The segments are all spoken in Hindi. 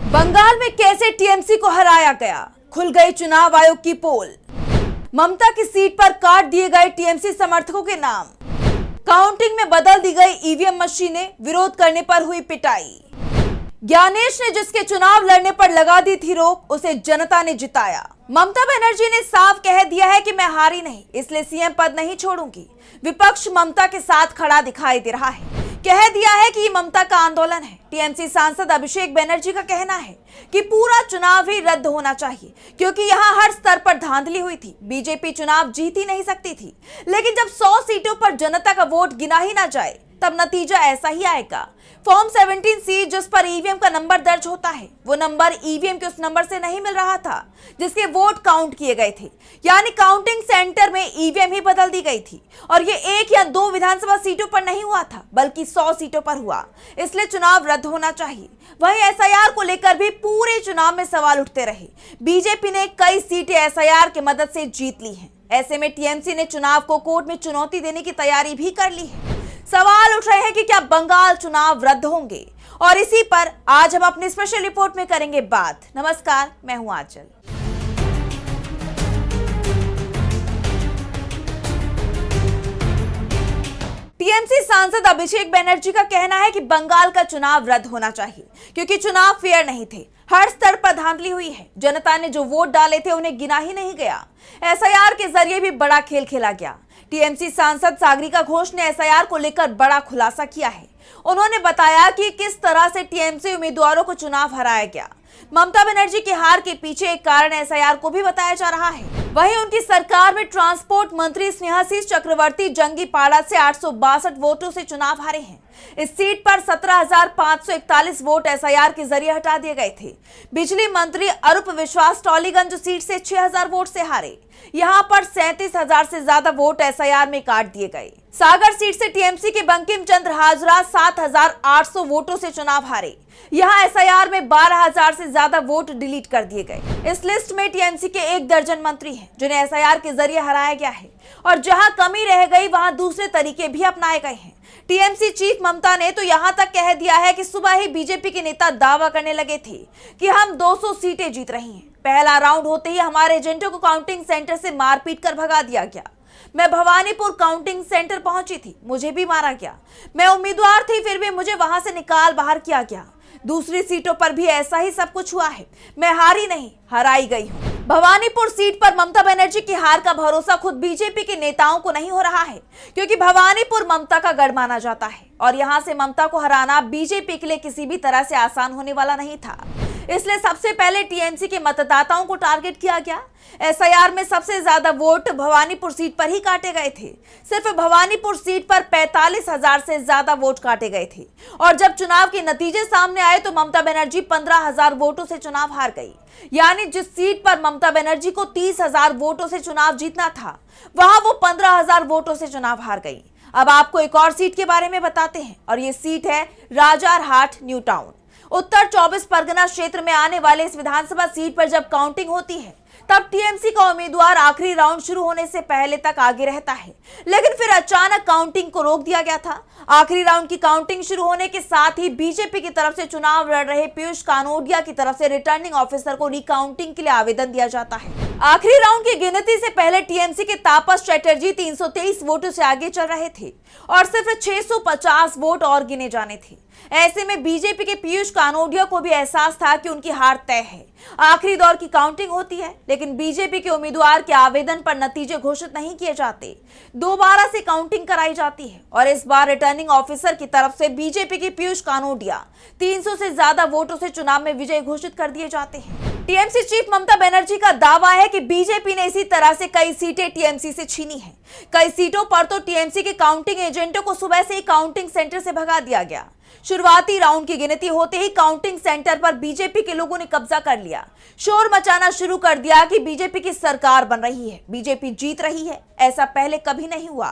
बंगाल में कैसे टीएमसी को हराया गया, खुल गई चुनाव आयोग की पोल। ममता की सीट पर काट दिए गए टीएमसी समर्थकों के नाम। काउंटिंग में बदल दी गई ईवीएम मशीनें, विरोध करने पर हुई पिटाई। ज्ञानेश ने जिसके चुनाव लड़ने पर लगा दी थी रोक, उसे जनता ने जिताया। ममता बनर्जी ने साफ कह दिया है कि मैं हारी नहीं, इसलिए सीएम पद नहीं छोड़ूंगी। विपक्ष ममता के साथ खड़ा दिखाई दे रहा है, कह दिया है कि ये ममता का आंदोलन है। टीएमसी सांसद अभिषेक बनर्जी का कहना है कि पूरा चुनाव ही रद्द होना चाहिए, क्योंकि यहां हर स्तर पर धांधली हुई थी। बीजेपी चुनाव जीत ही नहीं सकती थी, लेकिन जब 100 सीटों पर जनता का वोट गिना ही ना जाए, तब नतीजा ऐसा ही आएगा। फॉर्म 17C जिस पर ईवीएम का नंबर दर्ज होता है, वो नंबर ईवीएम के उस नंबर से नहीं मिल रहा था जिसके वोट काउंट किए गए थे। यानी काउंटिंग सेंटर में ईवीएम ही बदल दी गई थी, और ये 1 या 2 विधानसभा सीटों पर नहीं हुआ था, बल्कि 100 सीटों पर हुआ। इसलिए चुनाव रद्द होना चाहिए। वहीं एसआईआर को लेकर भी पूरे चुनाव में सवाल उठते रहे। बीजेपी ने कई सीटें एसआईआर की मदद से जीत ली हैं। ऐसे में टीएमसी ने चुनाव को कोर्ट में चुनौती देने की तैयारी भी कर ली है। सवाल उठ रहे हैं कि क्या बंगाल चुनाव रद्द होंगे, और इसी पर आज हम अपनी स्पेशल रिपोर्ट में करेंगे बात। नमस्कार, मैं हूं आंचल। टीएमसी सांसद अभिषेक बनर्जी का कहना है कि बंगाल का चुनाव रद्द होना चाहिए, क्योंकि चुनाव फेयर नहीं थे। हर स्तर पर धांधली हुई है। जनता ने जो वोट डाले थे उन्हें गिना ही नहीं गया। एसआईआर के जरिए भी बड़ा खेल खेला गया। टीएमसी सांसद सागरिका घोष ने एसआईआर को लेकर बड़ा खुलासा किया है। उन्होंने बताया कि किस तरह से टीएमसी उम्मीदवारों को चुनाव हराया गया। ममता बनर्जी की हार के पीछे एक कारण एसआईआर को भी बताया जा रहा है। वहीं उनकी सरकार में ट्रांसपोर्ट मंत्री स्नेहाशीष चक्रवर्ती जंगीपाड़ा से 862 वोटों से चुनाव हारे हैं। इस सीट पर 17,541 वोट एसआईआर के जरिए हटा दिए गए थे। बिजली मंत्री अरूप विश्वास टॉलीगंज सीट से 6,000 वोट से हारे। यहां पर 37,000 से ज्यादा वोट एसआईआर में काट दिए गए। सागर सीट से टीएमसी के बंकिम चंद्र हाजरा 7,800 वोटों से चुनाव हारे। यहां एसआईआर में 12,000 से ज्यादा वोट डिलीट कर दिए गए। इस लिस्ट में टीएमसी के 1 दर्जन मंत्री हैं, जिन्हें एसआईआर के जरिए हराया गया है, और जहां कमी रह गई वहां दूसरे तरीके भी अपनाए गए हैं। टीएमसी चीफ ममता ने तो यहां तक कह दिया है कि सुबह ही बीजेपी के नेता दावा करने लगे थे कि हम 200 सीटें जीत रही हैं। पहला राउंड होते ही हमारे एजेंटों को काउंटिंग सेंटर से मारपीट कर भगा दिया गया। मैं भवानीपुर काउंटिंग सेंटर पहुंची थी, मुझे भी मारा गया। मैं उम्मीदवार थी, फिर भी मुझे वहां से निकाल बाहर किया गया। दूसरी सीटों पर भी ऐसा ही सब कुछ हुआ है। मैं हारी नहीं, हराई गई हूँ। भवानीपुर सीट पर ममता बनर्जी की हार का भरोसा खुद बीजेपी के नेताओं को नहीं हो रहा है, क्योंकि भवानीपुर ममता का गढ़ माना जाता है, और यहां से ममता को हराना बीजेपी के लिए किसी भी तरह से आसान होने वाला नहीं था। इसलिए सबसे पहले टीएमसी के मतदाताओं को टारगेट किया गया। एसआईआर में सबसे ज्यादा वोट भवानीपुर सीट पर ही काटे गए थे। सिर्फ भवानीपुर सीट पर 45,000 से ज्यादा वोट काटे गए थे, और जब चुनाव के नतीजे सामने आए तो ममता बनर्जी 15,000 वोटों से चुनाव हार गई। यानी जिस सीट पर ममता बनर्जी को 30,000 वोटों से चुनाव जीतना था, वहां वो 15,000 वोटों से चुनाव हार गई। अब आपको एक और सीट के बारे में बताते हैं, और ये सीट है राजारहाट न्यू टाउन। उत्तर 24 परगना क्षेत्र में आने वाले इस विधानसभा सीट पर जब काउंटिंग होती है, तब टीएमसी का उम्मीदवार आखिरी राउंड शुरू होने से पहले तक आगे रहता है, लेकिन फिर अचानक काउंटिंग को रोक दिया गया था। आखिरी राउंड की काउंटिंग शुरू होने के साथ ही बीजेपी की तरफ से चुनाव लड़ रहे पीयूष कानोडिया की तरफ से रिटर्निंग ऑफिसर को रिकाउंटिंग के लिए आवेदन दिया जाता है। आखिरी राउंड की गिनती से पहले टीएमसी के तापस चैटर्जी 323 वोटों से आगे चल रहे थे, और सिर्फ 650 वोट और गिने जाने थे। ऐसे में बीजेपी के पीयूष कानोडिया को भी एहसास था कि उनकी हार तय है। आखिरी दौर की काउंटिंग होती है, लेकिन बीजेपी के उम्मीदवार के आवेदन पर नतीजे घोषित नहीं किए जाते। दोबारा से काउंटिंग कराई जाती है, और इस बार रिटर्निंग ऑफिसर की तरफ से बीजेपी के पीयूष कानोडिया 300 से ज्यादा वोटों से चुनाव में विजय घोषित कर दिए जाते हैं। टीएमसी चीफ ममता बनर्जी का दावा है कि बीजेपी ने इसी तरह से कई सीटें टीएमसी से छीनी हैं। कई सीटों पर तो टीएमसी के काउंटिंग एजेंटों को सुबह से ही काउंटिंग सेंटर से भगा दिया गया। शुरुआती राउंड की गिनती होते ही काउंटिंग सेंटर पर बीजेपी के लोगों ने कब्जा कर लिया। शोर मचाना शुरू कर दिया कि बीजेपी की सरकार बन रही है, बीजेपी जीत रही है। ऐसा पहले कभी नहीं हुआ।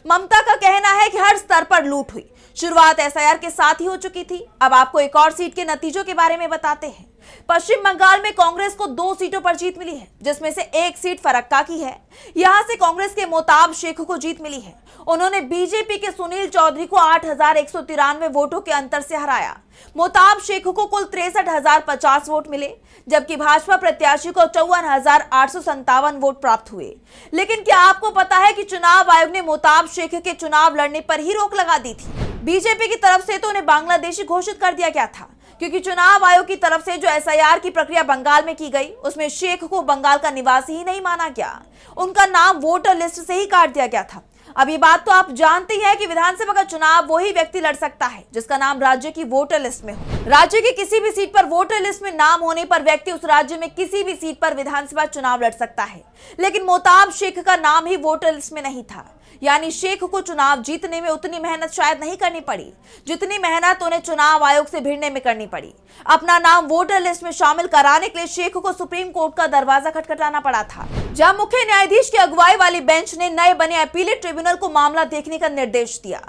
ममता का कहना है कि हर स्तर पर लूट हुई। शुरुआत एसआईआर के साथ ही हो चुकी थी। अब आपको एक और सीट के नतीजों के बारे में बताते हैं। पश्चिम बंगाल में कांग्रेस को 2 सीटों पर जीत मिली है, जिसमें से एक सीट फरक्का की है। यहां से कांग्रेस के मोताब शेख को जीत मिली है। उन्होंने बीजेपी के सुनील चौधरी को 8,193 वोटों के अंतर से हराया। मोताब शेख को कुल 63,050 वोट मिले, जबकि भाजपा प्रत्याशी को 54,857 वोट प्राप्त हुए। लेकिन क्या आपको पता है कि चुनाव आयोग ने मोताब शेख के चुनाव लड़ने पर ही रोक लगा दी थी। बीजेपी की तरफ से तो उन्हें बांग्लादेशी घोषित कर दिया गया था, क्योंकि चुनाव आयोग की तरफ से जो एसआईआर की प्रक्रिया बंगाल में की गई, उसमें शेख को बंगाल का निवासी ही नहीं माना गया। उनका नाम वोटर लिस्ट से ही काट दिया गया था। अब ये बात तो आप जानते हैं कि विधानसभा का चुनाव वही व्यक्ति लड़ सकता है जिसका नाम राज्य की वोटर लिस्ट में हो। राज्य की किसी भी सीट पर वोटर लिस्ट में नाम होने पर व्यक्ति उस राज्य में किसी भी सीट पर विधानसभा चुनाव लड़ सकता है। लेकिन मोताब शेख का नाम ही वोटर लिस्ट में नहीं था, यानी शेख को चुनाव जीतने में उतनी मेहनत शायद नहीं करनी पड़ी जितनी मेहनत उन्हें चुनाव आयोग से भिड़ने में करनी पड़ी। अपना नाम वोटर लिस्ट में शामिल कराने के लिए शेख को सुप्रीम कोर्ट का दरवाजा खटखटाना पड़ा था, जहां मुख्य न्यायाधीश की अगुवाई वाली बेंच ने नए बने अपीलेट ट्रिब्यूनल को मामला देखने का निर्देश दिया।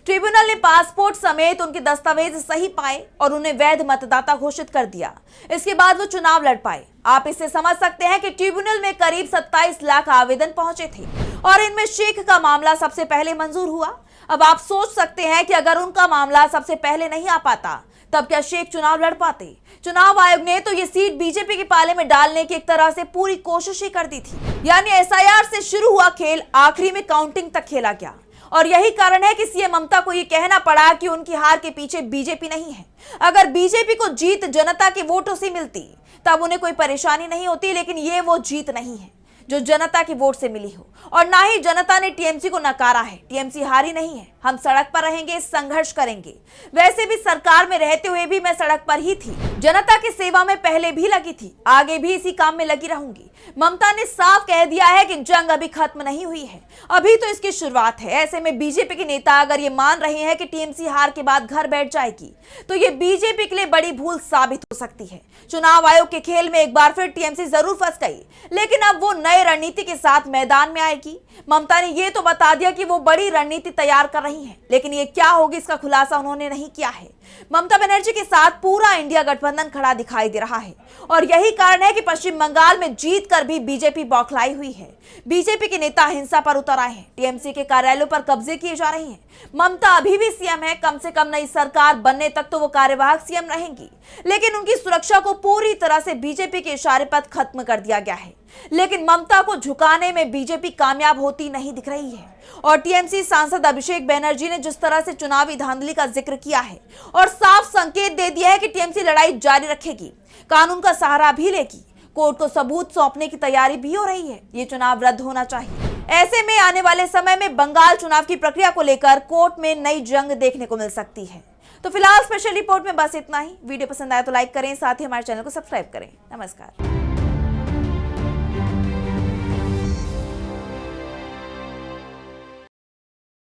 ट्रिब्यूनल ने पासपोर्ट समेत उनके दस्तावेज सही पाए और उन्हें वैध मतदाता घोषित कर दिया। इसके बाद वो चुनाव लड़ पाए। आप इससे समझ सकते हैं कि ट्रिब्यूनल में करीब 27 लाख आवेदन पहुंचे थे और इनमें शेख का मामला सबसे पहले मंजूर हुआ। अब आप सोच सकते हैं कि अगर उनका मामला सबसे पहले नहीं आ पाता, तब क्या शेख चुनाव लड़ पाते। चुनाव आयोग ने तो ये सीट बीजेपी के पाले में डालने की एक तरह से पूरी कोशिश ही कर दी थी, यानी एसआईआर से शुरू हुआ खेल आखिरी में काउंटिंग तक खेला गया। और यही कारण है कि सीएम ममता को ये कहना पड़ा कि उनकी हार के पीछे बीजेपी नहीं है। अगर बीजेपी को जीत जनता के वोटों से मिलती तब उन्हें कोई परेशानी नहीं होती, लेकिन ये वो जीत नहीं है जो जनता की वोट से मिली हो। और ना ही जनता ने टीएमसी को नकारा है। टीएमसी हारी नहीं है। हम सड़क पर रहेंगे, संघर्ष करेंगे। वैसे भी सरकार में रहते हुए भी मैं सड़क पर ही थी, जनता की सेवा में पहले भी लगी थी, आगे भी इसी काम में लगी रहूंगी। ममता ने साफ कह दिया है कि जंग अभी खत्म नहीं हुई है, अभी तो इसकी शुरुआत है। ऐसे में बीजेपी के नेता अगर ये मान रहे हैं कि टीएमसी हार के बाद घर बैठ जाएगी, तो ये बीजेपी के लिए बड़ी भूल साबित हो सकती है। चुनाव आयोग के खेल में एक बार फिर टीएमसी जरूर फंस गई, लेकिन अब वो नए रणनीति के साथ मैदान में आएगी। ममता ने ये तो बता दिया कि वो बड़ी रणनीति तैयार कर रही हैं, लेकिन ये क्या होगी इसका खुलासा उन्होंने नहीं किया है। ममता बनर्जी के साथ पूरा इंडिया गठबंधन खड़ा दिखाई दे रहा है और यही कारण है कि पश्चिम बंगाल में जीत कर भी बीजेपी बौखलाई हुई है। बीजेपी के नेता हिंसा पर उतर आए हैं, टीएमसी के कार्यालयों पर कब्जे किए जा रहे हैं। ममता अभी भी सीएम है, कम से कम नई सरकार बनने तक तो वो कार्यवाहक सीएम रहेंगी, लेकिन उनकी सुरक्षा को पूरी तरह से बीजेपी के इशारे पर खत्म कर दिया गया है। लेकिन ममता को झुकाने में बीजेपी कामयाब होती नहीं दिख रही है। और टीएमसी सांसद अभिषेक बनर्जी ने जिस तरह से चुनावी धांधली का जिक्र किया है और साफ संकेत दे दिया है कि टीएमसी लड़ाई जारी रखेगी, कानून का सहारा भी लेगी, कोर्ट को सबूत सौंपने की तैयारी भी हो रही है। ये चुनाव रद्द होना चाहिए। ऐसे में आने वाले समय में बंगाल चुनाव की प्रक्रिया को लेकर कोर्ट में नई जंग देखने को मिल सकती है। तो फिलहाल स्पेशल रिपोर्ट में बस इतना ही। वीडियो पसंद आया तो लाइक करें, साथ ही हमारे चैनल को सब्सक्राइब करें। नमस्कार।